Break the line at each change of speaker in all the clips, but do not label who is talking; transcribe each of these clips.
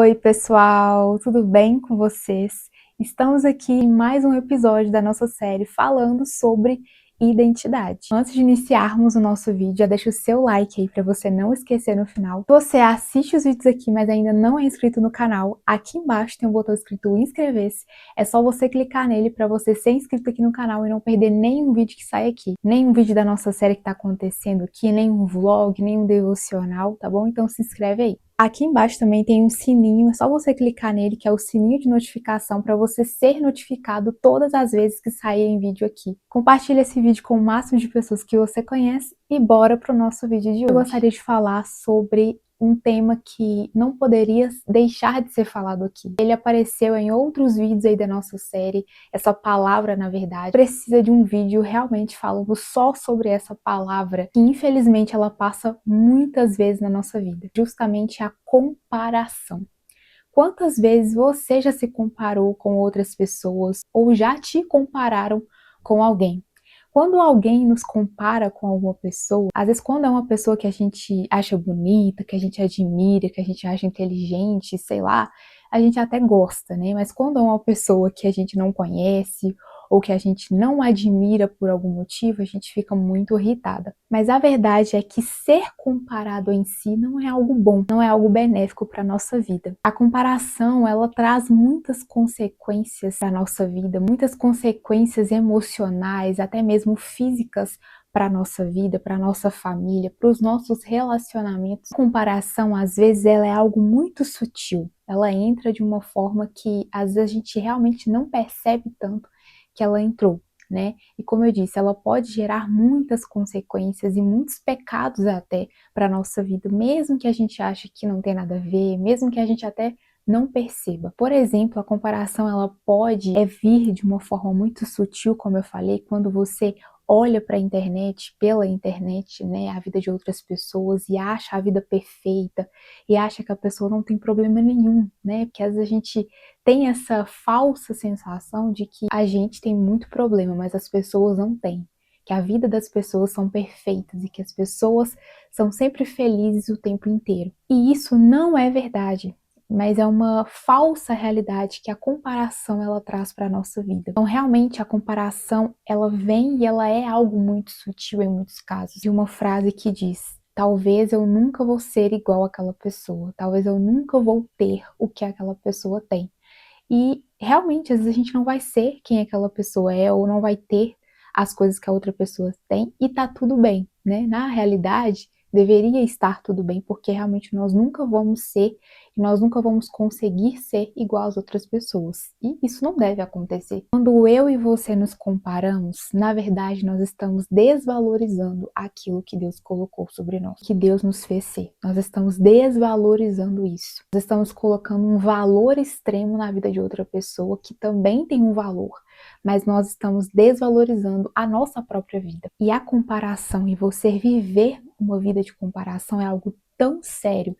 Oi, pessoal, tudo bem com vocês? Estamos aqui em mais um episódio da nossa série falando sobre identidade. Antes de iniciarmos o nosso vídeo, já deixa o seu like aí para você não esquecer no final. Se você assiste os vídeos aqui, mas ainda não é inscrito no canal, aqui embaixo tem um botão escrito inscrever-se. É só você clicar nele para você ser inscrito aqui no canal e não perder nenhum vídeo que sai aqui. Nenhum vídeo da nossa série que está acontecendo aqui, nenhum vlog, nenhum devocional, tá bom? Então se inscreve aí. Aqui embaixo também tem um sininho, é só você clicar nele, que é o sininho de notificação, para você ser notificado todas as vezes que sair vídeo aqui. Compartilhe esse vídeo com o máximo de pessoas que você conhece e bora pro nosso vídeo de hoje. Eu gostaria de falar sobre um tema que não poderia deixar de ser falado aqui. Ele apareceu em outros vídeos aí da nossa série, essa palavra, na verdade, precisa de um vídeo realmente falando só sobre essa palavra, que infelizmente ela passa muitas vezes na nossa vida, justamente a comparação. Quantas vezes você já se comparou com outras pessoas ou já te compararam com alguém? Quando alguém nos compara com alguma pessoa, às vezes quando é uma pessoa que a gente acha bonita, que a gente admira, que a gente acha inteligente, sei lá, a gente até gosta, né? Mas quando é uma pessoa que a gente não conhece ou que a gente não admira por algum motivo, a gente fica muito irritada. Mas a verdade é que ser comparado em si não é algo bom, não é algo benéfico para a nossa vida. A comparação, ela traz muitas consequências para a nossa vida, muitas consequências emocionais, até mesmo físicas para a nossa vida, para a nossa família, para os nossos relacionamentos. A comparação, às vezes, ela é algo muito sutil. Ela entra de uma forma que, às vezes, a gente realmente não percebe tanto que ela entrou, né? E como eu disse, ela pode gerar muitas consequências e muitos pecados até para a nossa vida, mesmo que a gente ache que não tem nada a ver, mesmo que a gente até não perceba. Por exemplo, a comparação ela pode vir de uma forma muito sutil, como eu falei, quando você olha para a internet, pela internet, né, a vida de outras pessoas e acha a vida perfeita e acha que a pessoa não tem problema nenhum, né? Porque às vezes a gente tem essa falsa sensação de que a gente tem muito problema, mas as pessoas não têm. Que a vida das pessoas são perfeitas e que as pessoas são sempre felizes o tempo inteiro. E isso não é verdade, mas é uma falsa realidade que a comparação ela traz para a nossa vida. Então, realmente, a comparação, ela vem e ela é algo muito sutil em muitos casos. De uma frase que diz: talvez eu nunca vou ser igual àquela pessoa, talvez eu nunca vou ter o que aquela pessoa tem. E realmente, às vezes a gente não vai ser quem aquela pessoa é ou não vai ter as coisas que a outra pessoa tem e tá tudo bem, né? Na realidade, deveria estar tudo bem, porque realmente nós nunca vamos ser e nós nunca vamos conseguir ser igual às outras pessoas. E isso não deve acontecer. Quando eu e você nos comparamos, na verdade nós estamos desvalorizando aquilo que Deus colocou sobre nós, que Deus nos fez ser. Nós estamos desvalorizando isso. Nós estamos colocando um valor extremo na vida de outra pessoa que também tem um valor, mas nós estamos desvalorizando a nossa própria vida. E a comparação e você viver uma vida de comparação é algo tão sério,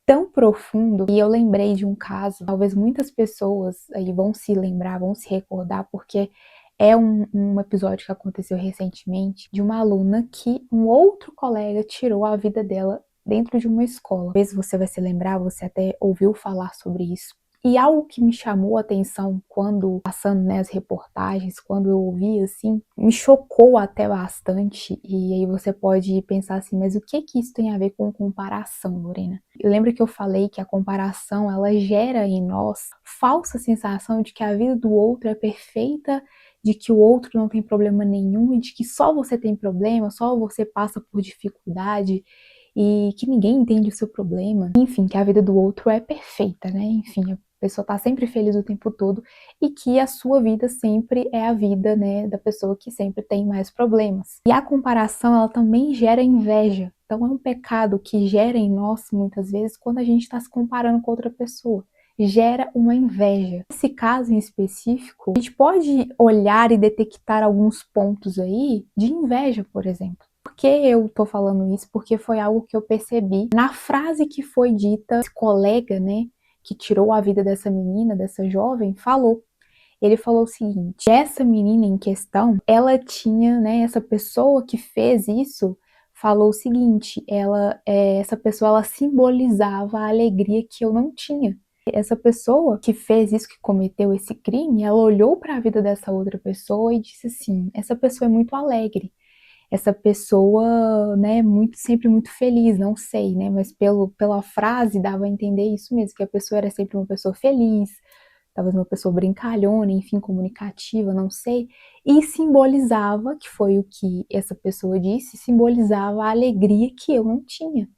tão profundo, e eu lembrei de um caso, talvez muitas pessoas aí vão se lembrar, vão se recordar, porque é um episódio que aconteceu recentemente de uma aluna que um outro colega tirou a vida dela dentro de uma escola. Talvez você vai se lembrar, você até ouviu falar sobre isso. E algo que me chamou a atenção quando passando, né, as reportagens, quando eu ouvi assim, me chocou até bastante. E aí você pode pensar assim, mas o que isso tem a ver com comparação, Lorena? Eu lembro que eu falei que a comparação, ela gera em nós falsa sensação de que a vida do outro é perfeita, de que o outro não tem problema nenhum e de que só você tem problema, só você passa por dificuldade e que ninguém entende o seu problema. Enfim, que a vida do outro é perfeita, né? Enfim, a pessoa tá sempre feliz o tempo todo e que a sua vida sempre é a vida, né, da pessoa que sempre tem mais problemas. E a comparação, ela também gera inveja. Então é um pecado que gera em nós, muitas vezes, quando a gente está se comparando com outra pessoa. Gera uma inveja. Nesse caso em específico, a gente pode olhar e detectar alguns pontos aí de inveja, por exemplo. Por que eu tô falando isso? Porque foi algo que eu percebi na frase que foi dita, esse colega, né, que tirou a vida dessa menina, dessa jovem, falou. Ele falou o seguinte: essa menina em questão, ela tinha, né, essa pessoa que fez isso, falou o seguinte, essa pessoa, ela simbolizava a alegria que eu não tinha. Essa pessoa que fez isso, que cometeu esse crime, ela olhou para a vida dessa outra pessoa e disse assim: essa pessoa é muito alegre, essa pessoa, né, sempre muito feliz, não sei, né, mas pela frase dava a entender isso mesmo, que a pessoa era sempre uma pessoa feliz, talvez uma pessoa brincalhona, enfim, comunicativa, não sei, e simbolizava, que foi o que essa pessoa disse, simbolizava a alegria que eu não tinha.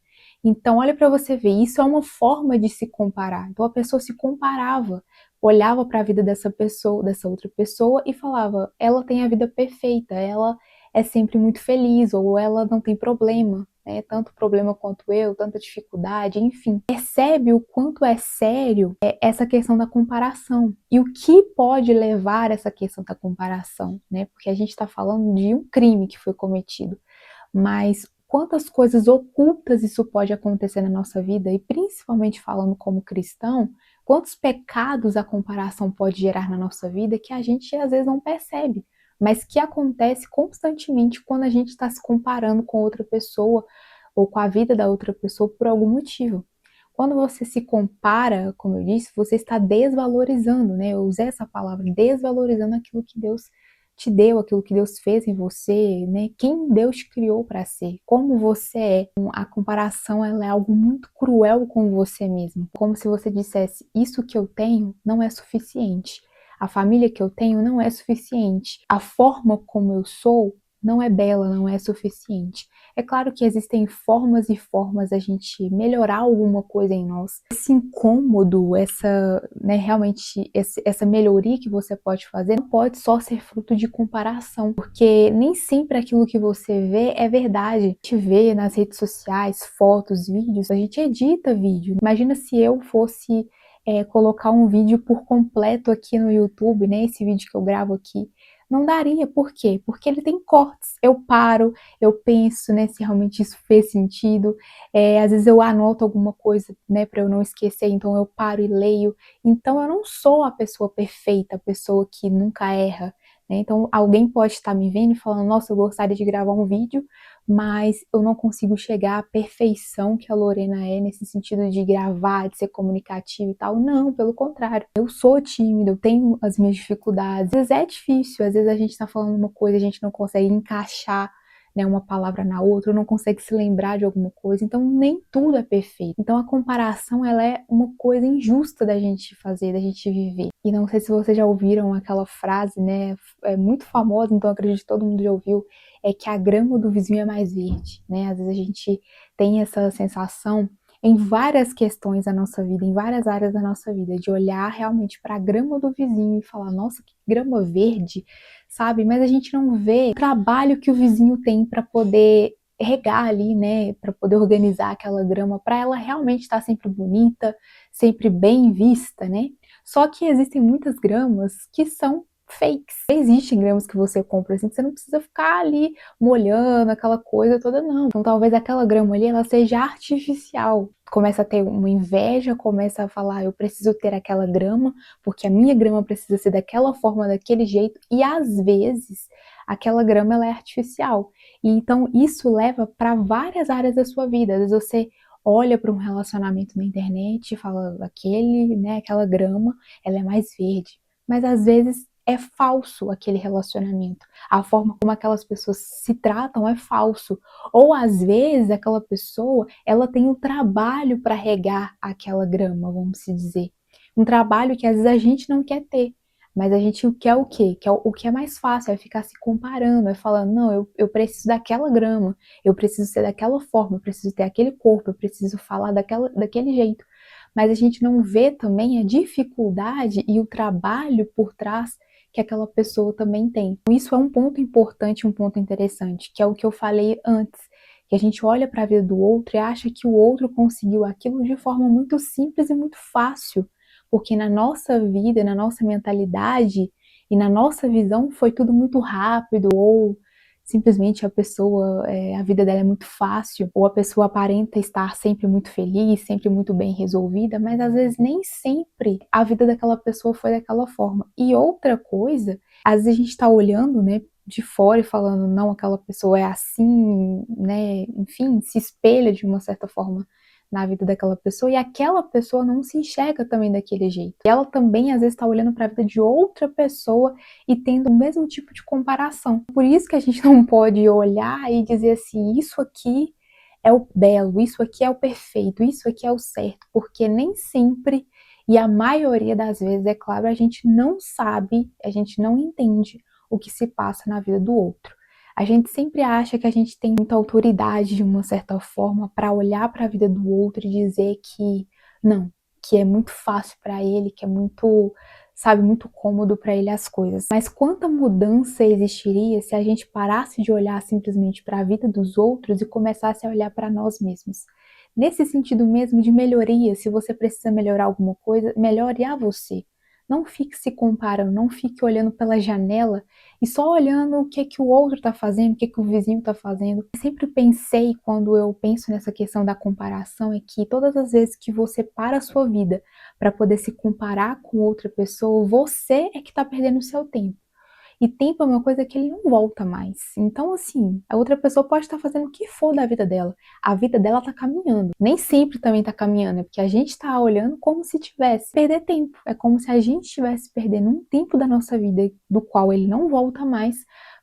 Então, olha para você ver, isso é uma forma de se comparar. Então, a pessoa se comparava, olhava para a vida dessa pessoa, dessa outra pessoa e falava: ela tem a vida perfeita, ela é sempre muito feliz, ou ela não tem problema, né? Tanto problema quanto eu, tanta dificuldade, enfim. Percebe o quanto é sério essa questão da comparação e o que pode levar essa questão da comparação, né? Porque a gente está falando de um crime que foi cometido, mas quantas coisas ocultas isso pode acontecer na nossa vida, e principalmente falando como cristão, quantos pecados a comparação pode gerar na nossa vida que a gente às vezes não percebe, mas que acontece constantemente quando a gente está se comparando com outra pessoa ou com a vida da outra pessoa por algum motivo. Quando você se compara, como eu disse, você está desvalorizando, né? Eu usei essa palavra, desvalorizando aquilo que Deus te deu, aquilo que Deus fez em você, né? Quem Deus te criou para ser, como você é. A comparação, ela é algo muito cruel com você mesmo. Como se você dissesse: isso que eu tenho não é suficiente. A família que eu tenho não é suficiente. A forma como eu sou não é bela, não é suficiente. É claro que existem formas e formas da gente melhorar alguma coisa em nós. Esse incômodo, né, realmente, essa melhoria que você pode fazer, não pode só ser fruto de comparação, porque nem sempre aquilo que você vê é verdade. A gente vê nas redes sociais fotos, vídeos, a gente edita vídeo. Imagina se eu fosse colocar um vídeo por completo aqui no YouTube, né, esse vídeo que eu gravo aqui. Não daria, por quê? Porque ele tem cortes. Eu paro, eu penso, né, se realmente isso fez sentido. Às vezes eu anoto alguma coisa, né, para eu não esquecer, então eu paro e leio. Então eu não sou a pessoa perfeita, a pessoa que nunca erra, né? Então alguém pode estar me vendo e falando: nossa, eu gostaria de gravar um vídeo, mas eu não consigo chegar à perfeição que a Lorena é nesse sentido de gravar, de ser comunicativa e tal. Não, pelo contrário. Eu sou tímida, eu tenho as minhas dificuldades. Às vezes é difícil, às vezes a gente tá falando uma coisa, a gente não consegue encaixar, né, uma palavra na outra, não consegue se lembrar de alguma coisa, então nem tudo é perfeito. Então a comparação, ela é uma coisa injusta da gente fazer, da gente viver. E não sei se vocês já ouviram aquela frase, né, é muito famosa, então acredito que todo mundo já ouviu, é que a grama do vizinho é mais verde, né? Às vezes a gente tem essa sensação em várias questões da nossa vida, em várias áreas da nossa vida, de olhar realmente para a grama do vizinho e falar: nossa, que grama verde, sabe? Mas a gente não vê o trabalho que o vizinho tem para poder regar ali, né, para poder organizar aquela grama, para ela realmente estar sempre bonita, sempre bem vista, né? Só que existem muitas gramas que são fakes. Existem gramas que você compra assim, que você não precisa ficar ali molhando aquela coisa toda, não. Então talvez aquela grama ali, ela seja artificial. Começa a ter uma inveja, começa a falar: eu preciso ter aquela grama, porque a minha grama precisa ser daquela forma, daquele jeito, e às vezes aquela grama, ela é artificial. E então isso leva para várias áreas da sua vida. Às vezes você olha para um relacionamento na internet e fala: né, aquela grama, ela é mais verde. Mas às vezes é falso aquele relacionamento. A forma como aquelas pessoas se tratam é falso. Ou às vezes aquela pessoa, ela tem um trabalho para regar aquela grama, vamos se dizer. Um trabalho que às vezes a gente não quer ter. Mas a gente quer o quê? Quer o que é mais fácil, é ficar se comparando, é falando: não, eu preciso daquela grama, eu preciso ser daquela forma, eu preciso ter aquele corpo, eu preciso falar daquele jeito. Mas a gente não vê também a dificuldade e o trabalho por trás que aquela pessoa também tem. Isso é um ponto importante, um ponto interessante, que é o que eu falei antes, que a gente olha para a vida do outro e acha que o outro conseguiu aquilo de forma muito simples e muito fácil, porque na nossa vida, na nossa mentalidade e na nossa visão foi tudo muito rápido, ou simplesmente a vida dela é muito fácil, ou a pessoa aparenta estar sempre muito feliz, sempre muito bem resolvida, mas às vezes nem sempre a vida daquela pessoa foi daquela forma. E outra coisa, às vezes a gente está olhando, né, de fora e falando: não, aquela pessoa é assim, né, enfim, se espelha de uma certa forma na vida daquela pessoa e aquela pessoa não se enxerga também daquele jeito. E ela também, às vezes, está olhando para a vida de outra pessoa e tendo o mesmo tipo de comparação. Por isso que a gente não pode olhar e dizer assim, isso aqui é o belo, isso aqui é o perfeito, isso aqui é o certo, porque nem sempre, e a maioria das vezes, é claro, a gente não sabe, a gente não entende o que se passa na vida do outro. A gente sempre acha que a gente tem muita autoridade, de uma certa forma, para olhar para a vida do outro e dizer que não, que é muito fácil para ele, que é muito, sabe, muito cômodo para ele as coisas. Mas quanta mudança existiria se a gente parasse de olhar simplesmente para a vida dos outros e começasse a olhar para nós mesmos? Nesse sentido mesmo de melhoria, se você precisa melhorar alguma coisa, melhore a você. Não fique se comparando, não fique olhando pela janela e só olhando o que o outro está fazendo, o que o vizinho está fazendo. Eu sempre pensei, quando eu penso nessa questão da comparação, é que todas as vezes que você para a sua vida para poder se comparar com outra pessoa, você é que está perdendo o seu tempo. E tempo é uma coisa que ele não volta mais. Então, assim, a outra pessoa pode estar fazendo o que for da vida dela. A vida dela tá caminhando. Nem sempre também tá caminhando, é porque a gente tá olhando como se tivesse perder tempo. É como se a gente estivesse perdendo um tempo da nossa vida, do qual ele não volta mais,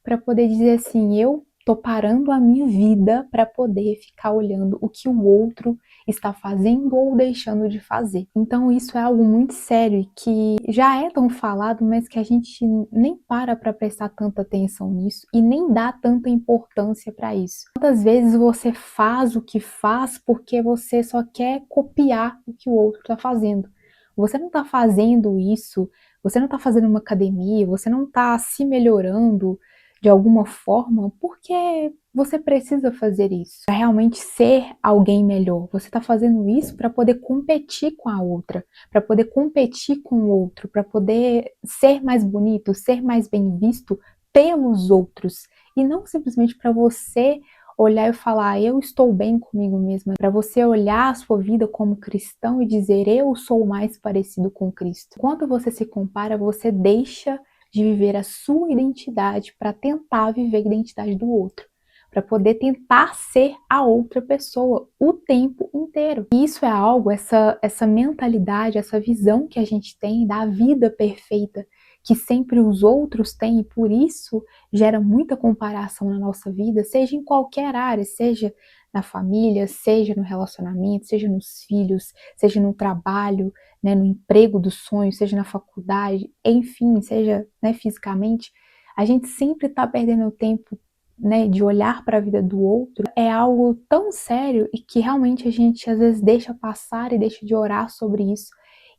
para poder dizer assim, eu tô parando a minha vida para poder ficar olhando o que o outro está fazendo ou deixando de fazer. Então isso é algo muito sério e que já é tão falado, mas que a gente nem para prestar tanta atenção nisso e nem dá tanta importância para isso. Quantas vezes você faz o que faz porque você só quer copiar o que o outro está fazendo? Você não está fazendo isso, você não está fazendo uma academia, você não está se melhorando de alguma forma, porque você precisa fazer isso para realmente ser alguém melhor. Você está fazendo isso para poder competir com a outra, para poder competir com o outro, para poder ser mais bonito, ser mais bem visto pelos outros e não simplesmente para você olhar e falar, eu estou bem comigo mesma, para você olhar a sua vida como cristão e dizer, eu sou mais parecido com Cristo. Quando você se compara, você deixa de viver a sua identidade para tentar viver a identidade do outro, para poder tentar ser a outra pessoa o tempo inteiro. E isso é algo, essa mentalidade, essa visão que a gente tem da vida perfeita, que sempre os outros têm, e por isso gera muita comparação na nossa vida, seja em qualquer área, seja na família, seja no relacionamento, seja nos filhos, seja no trabalho, né, no emprego dos sonhos, seja na faculdade, enfim, seja, né, fisicamente, a gente sempre está perdendo tempo, né, de olhar para a vida do outro. É algo tão sério e que realmente a gente às vezes deixa passar e deixa de orar sobre isso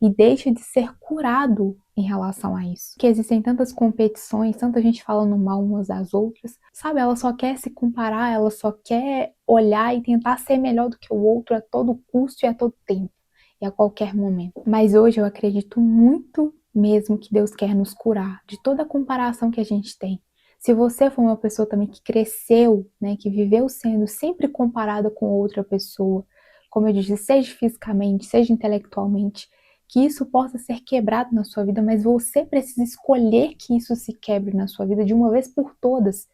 e deixa de ser curado em relação a isso. Que existem tantas competições, tanta gente falando mal umas das outras, sabe? Ela só quer se comparar, ela só quer olhar e tentar ser melhor do que o outro a todo custo e a todo tempo e a qualquer momento. Mas hoje eu acredito muito mesmo que Deus quer nos curar de toda a comparação que a gente tem. Se você for uma pessoa também que cresceu, né, que viveu sendo sempre comparada com outra pessoa, como eu disse, seja fisicamente, seja intelectualmente, que isso possa ser quebrado na sua vida, mas você precisa escolher que isso se quebre na sua vida de uma vez por todas,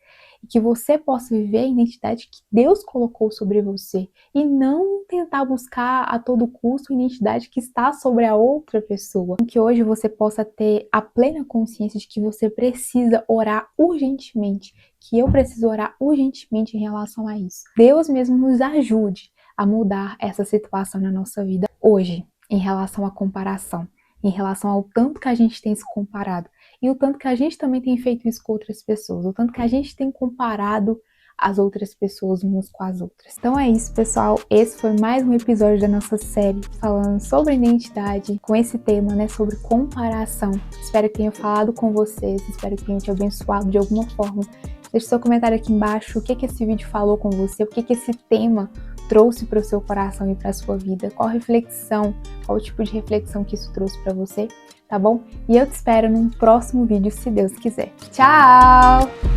e que você possa viver a identidade que Deus colocou sobre você, e não tentar buscar a todo custo a identidade que está sobre a outra pessoa. Que hoje você possa ter a plena consciência de que você precisa orar urgentemente, que eu preciso orar urgentemente em relação a isso. Deus mesmo nos ajude a mudar essa situação na nossa vida hoje, em relação à comparação, em relação ao tanto que a gente tem se comparado e o tanto que a gente também tem feito isso com outras pessoas, o tanto que a gente tem comparado as outras pessoas umas com as outras. Então é isso, pessoal. Esse foi mais um episódio da nossa série falando sobre identidade, com esse tema, né, sobre comparação. Espero que tenha falado com vocês, espero que tenha te abençoado de alguma forma. Deixe seu comentário aqui embaixo, o que esse vídeo falou com você, o que esse tema trouxe para o seu coração e para a sua vida, qual reflexão, qual tipo de reflexão que isso trouxe para você, tá bom? E eu te espero num próximo vídeo, se Deus quiser. Tchau!